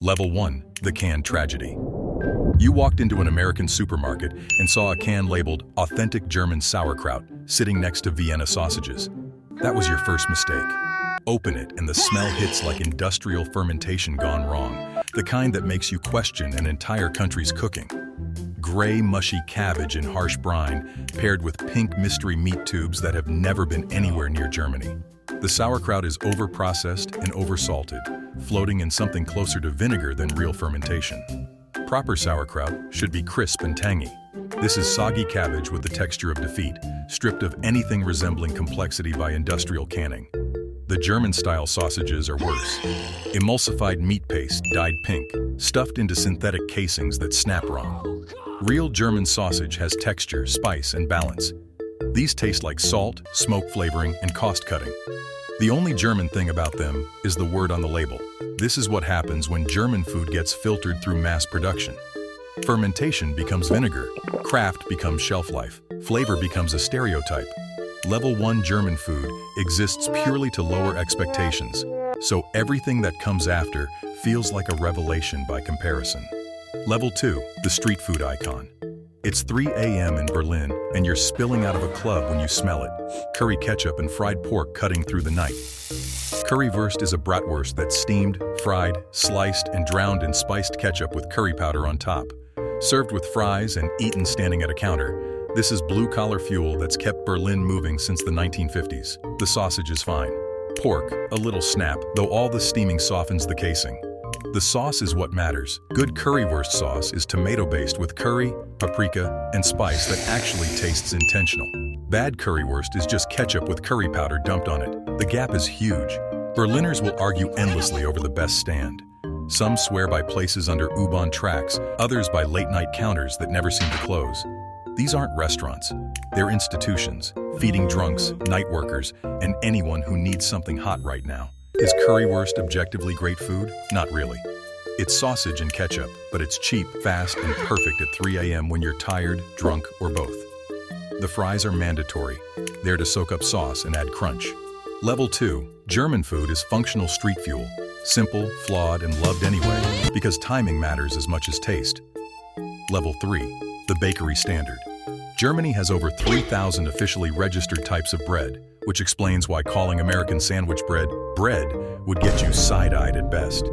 Level 1. The Can Tragedy. You walked into an American supermarket and saw a can labeled Authentic German Sauerkraut sitting next to Vienna sausages. That was your first mistake. Open it and the smell hits like industrial fermentation gone wrong, the kind that makes you question an entire country's cooking. Gray, mushy cabbage in harsh brine paired with pink mystery meat tubes that have never been anywhere near Germany. The sauerkraut is over-processed and over-salted, floating in something closer to vinegar than real fermentation. Proper sauerkraut should be crisp and tangy. This is soggy cabbage with the texture of defeat, stripped of anything resembling complexity by industrial canning. The German-style sausages are worse. Emulsified meat paste dyed pink, stuffed into synthetic casings that snap wrong. Real German sausage has texture, spice, and balance. These taste like salt, smoke flavoring, and cost-cutting. The only German thing about them is the word on the label. This is what happens when German food gets filtered through mass production. Fermentation becomes vinegar, craft becomes shelf life, flavor becomes a stereotype. Level 1 German food exists purely to lower expectations, so everything that comes after feels like a revelation by comparison. Level 2, the street food icon. It's 3 a.m. in Berlin, and you're spilling out of a club when you smell it. Curry ketchup and fried pork cutting through the night. Currywurst is a bratwurst that's steamed, fried, sliced, and drowned in spiced ketchup with curry powder on top. Served with fries and eaten standing at a counter, this is blue-collar fuel that's kept Berlin moving since the 1950s. The sausage is fine. Pork, a little snap, though all the steaming softens the casing. The sauce is what matters. Good currywurst sauce is tomato-based with curry, paprika, and spice that actually tastes intentional. Bad currywurst is just ketchup with curry powder dumped on it. The gap is huge. Berliners will argue endlessly over the best stand. Some swear by places under U-Bahn tracks, others by late-night counters that never seem to close. These aren't restaurants. They're institutions, feeding drunks, night workers, and anyone who needs something hot right now. Is currywurst objectively great food? Not really. It's sausage and ketchup, but it's cheap, fast, and perfect at 3 a.m. when you're tired, drunk, or both. The fries are mandatory. They're to soak up sauce and add crunch. Level 2. German food is functional street fuel. Simple, flawed, and loved anyway, because timing matters as much as taste. Level 3. The bakery standard. Germany has over 3,000 officially registered types of bread, which explains why calling American sandwich bread would get you side-eyed at best.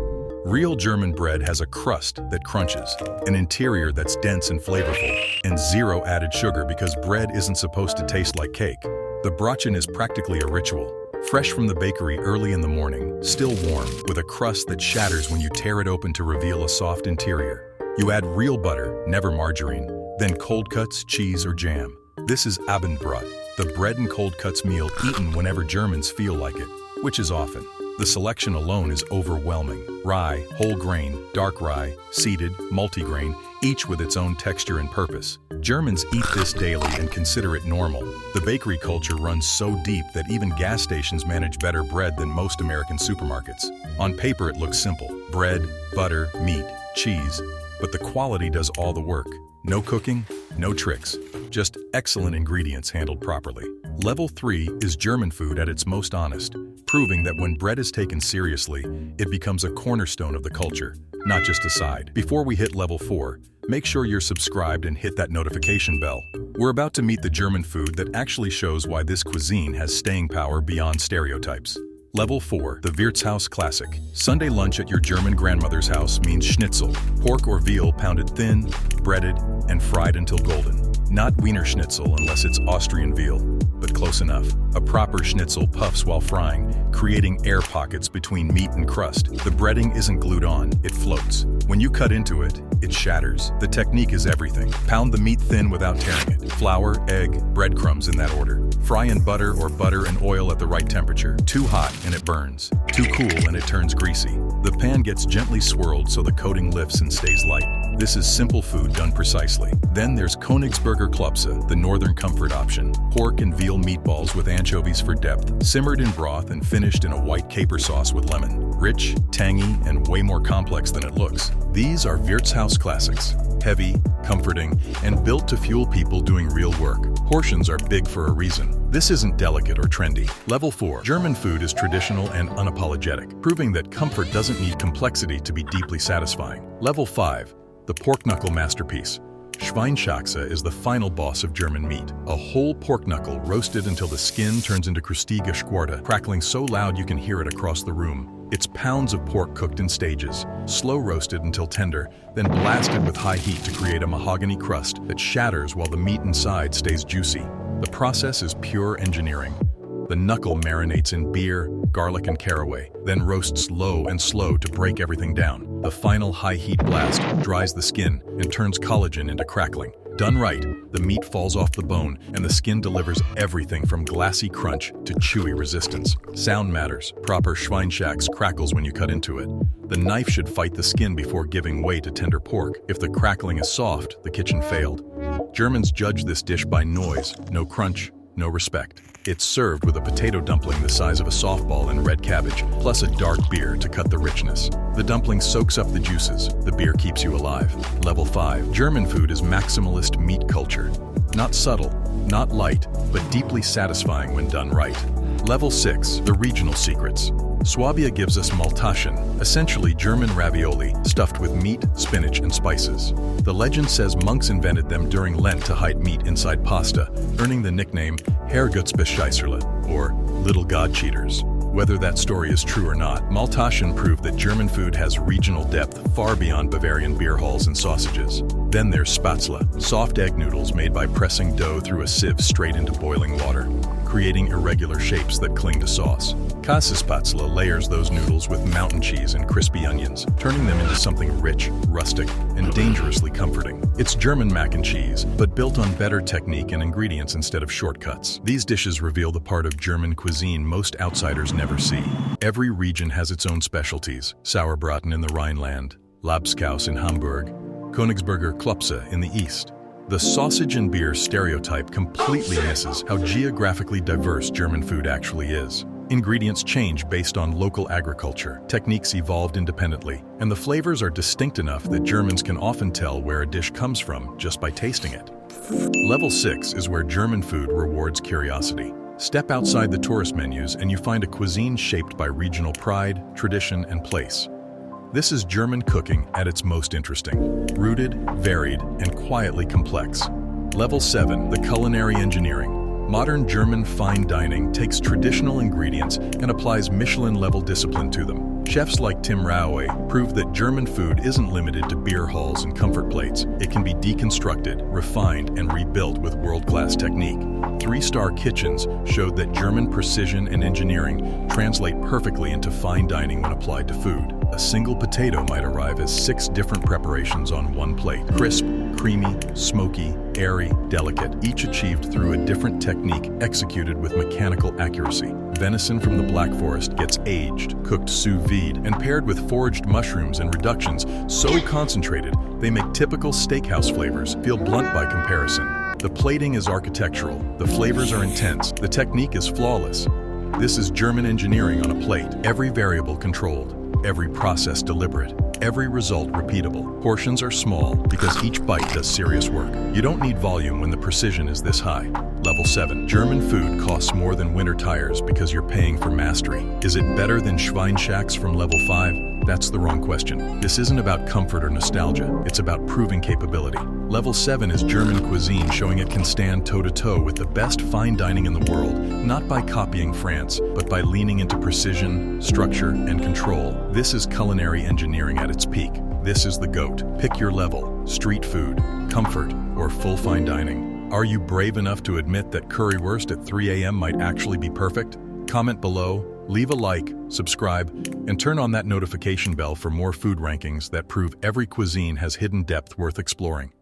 Real German bread has a crust that crunches, an interior that's dense and flavorful, and zero added sugar because bread isn't supposed to taste like cake. The Brötchen is practically a ritual. Fresh from the bakery early in the morning, still warm, with a crust that shatters when you tear it open to reveal a soft interior. You add real butter, never margarine, then cold cuts, cheese, or jam. This is Abendbrot, the bread and cold cuts meal eaten whenever Germans feel like it, which is often. The selection alone is overwhelming. Rye, whole grain, dark rye, seeded, multigrain, each with its own texture and purpose. Germans eat this daily and consider it normal. The bakery culture runs so deep that even gas stations manage better bread than most American supermarkets. On paper it looks simple. Bread, butter, meat, cheese. But the quality does all the work. No cooking, no tricks. Just excellent ingredients handled properly. Level 3 is German food at its most honest, proving that when bread is taken seriously, it becomes a cornerstone of the culture, not just a side. Before we hit Level 4, make sure you're subscribed and hit that notification bell. We're about to meet the German food that actually shows why this cuisine has staying power beyond stereotypes. Level 4, the Wirtshaus Classic. Sunday lunch at your German grandmother's house means schnitzel, pork or veal pounded thin, breaded, and fried until golden. Not Wiener Schnitzel unless it's Austrian veal, but close enough. A proper schnitzel puffs while frying, creating air pockets between meat and crust. The breading isn't glued on, it floats. When you cut into it, it shatters. The technique is everything. Pound the meat thin without tearing it. Flour, egg, breadcrumbs in that order. Fry in butter or butter and oil at the right temperature. Too hot and it burns. Too cool and it turns greasy. The pan gets gently swirled so the coating lifts and stays light. This is simple food done precisely. Then there's Königsberger Klopse, the northern comfort option. Pork and veal meatballs with anchovies for depth, simmered in broth and finished in a white caper sauce with lemon. Rich, tangy, and way more complex than it looks. These are Wirtshaus classics. Heavy, comforting, and built to fuel people doing real work. Portions are big for a reason. This isn't delicate or trendy. Level 4. German food is traditional and unapologetic, proving that comfort doesn't need complexity to be deeply satisfying. Level 5. The pork knuckle masterpiece. Schweinshaxe is the final boss of German meat. A whole pork knuckle roasted until the skin turns into crustige Schwarte, crackling so loud you can hear it across the room. It's pounds of pork cooked in stages, slow roasted until tender, then blasted with high heat to create a mahogany crust that shatters while the meat inside stays juicy. The process is pure engineering. The knuckle marinates in beer, garlic, and caraway, then roasts low and slow to break everything down. The final high-heat blast dries the skin and turns collagen into crackling. Done right, the meat falls off the bone and the skin delivers everything from glassy crunch to chewy resistance. Sound matters. Proper Schweinshaxe crackles when you cut into it. The knife should fight the skin before giving way to tender pork. If the crackling is soft, the kitchen failed. Germans judge this dish by noise, no crunch, no respect. It's served with a potato dumpling the size of a softball and red cabbage, plus a dark beer to cut the richness. The dumpling soaks up the juices. The beer keeps you alive. Level 5. German food is maximalist meat culture. Not subtle, not light, but deeply satisfying when done right. Level 6. The regional secrets. Swabia gives us Maltaschen, essentially German ravioli stuffed with meat, spinach, and spices. The legend says monks invented them during Lent to hide meat inside pasta, earning the nickname Herrgottsbescheißerle, or Little God Cheaters. Whether that story is true or not, Maltaschen proved that German food has regional depth far beyond Bavarian beer halls and sausages. Then there's Spätzle, soft egg noodles made by pressing dough through a sieve straight into boiling water, creating irregular shapes that cling to sauce. Käsespätzle layers those noodles with mountain cheese and crispy onions, turning them into something rich, rustic, and dangerously comforting. It's German mac and cheese, but built on better technique and ingredients instead of shortcuts. These dishes reveal the part of German cuisine most outsiders never see. Every region has its own specialties: Sauerbraten in the Rhineland, Labskaus in Hamburg, Königsberger Klopse in the east. The sausage and beer stereotype completely misses how geographically diverse German food actually is. Ingredients change based on local agriculture, techniques evolved independently, and the flavors are distinct enough that Germans can often tell where a dish comes from just by tasting it. Level 6 is where German food rewards curiosity. Step outside the tourist menus and you find a cuisine shaped by regional pride, tradition, and place. This is German cooking at its most interesting, rooted, varied, and quietly complex. Level 7, the culinary engineering. Modern German fine dining takes traditional ingredients and applies Michelin-level discipline to them. Chefs like Tim Raue prove that German food isn't limited to beer halls and comfort plates. It can be deconstructed, refined, and rebuilt with world-class technique. 3-star kitchens showed that German precision and engineering translate perfectly into fine dining when applied to food. A single potato might arrive as 6 different preparations on one plate. Crisp, creamy, smoky, airy, delicate, each achieved through a different technique executed with mechanical accuracy. Venison from the Black Forest gets aged, cooked sous vide, and paired with foraged mushrooms and reductions so concentrated they make typical steakhouse flavors feel blunt by comparison. The plating is architectural, the flavors are intense, the technique is flawless. This is German engineering on a plate, every variable controlled, every process deliberate, every result repeatable. Portions are small because each bite does serious work. You don't need volume when the precision is this high. Level 7. German food costs more than winter tires because you're paying for mastery. Is it better than Schweinshaxe from Level 5? That's the wrong question. This isn't about comfort or nostalgia. It's about proving capability. Level 7 is German cuisine showing it can stand toe-to-toe with the best fine dining in the world, not by copying France, but by leaning into precision, structure, and control. This is culinary engineering at its peak. This is the GOAT. Pick your level: street food, comfort, or full fine dining. Are you brave enough to admit that currywurst at 3 a.m. might actually be perfect? Comment below, leave a like, subscribe, and turn on that notification bell for more food rankings that prove every cuisine has hidden depth worth exploring.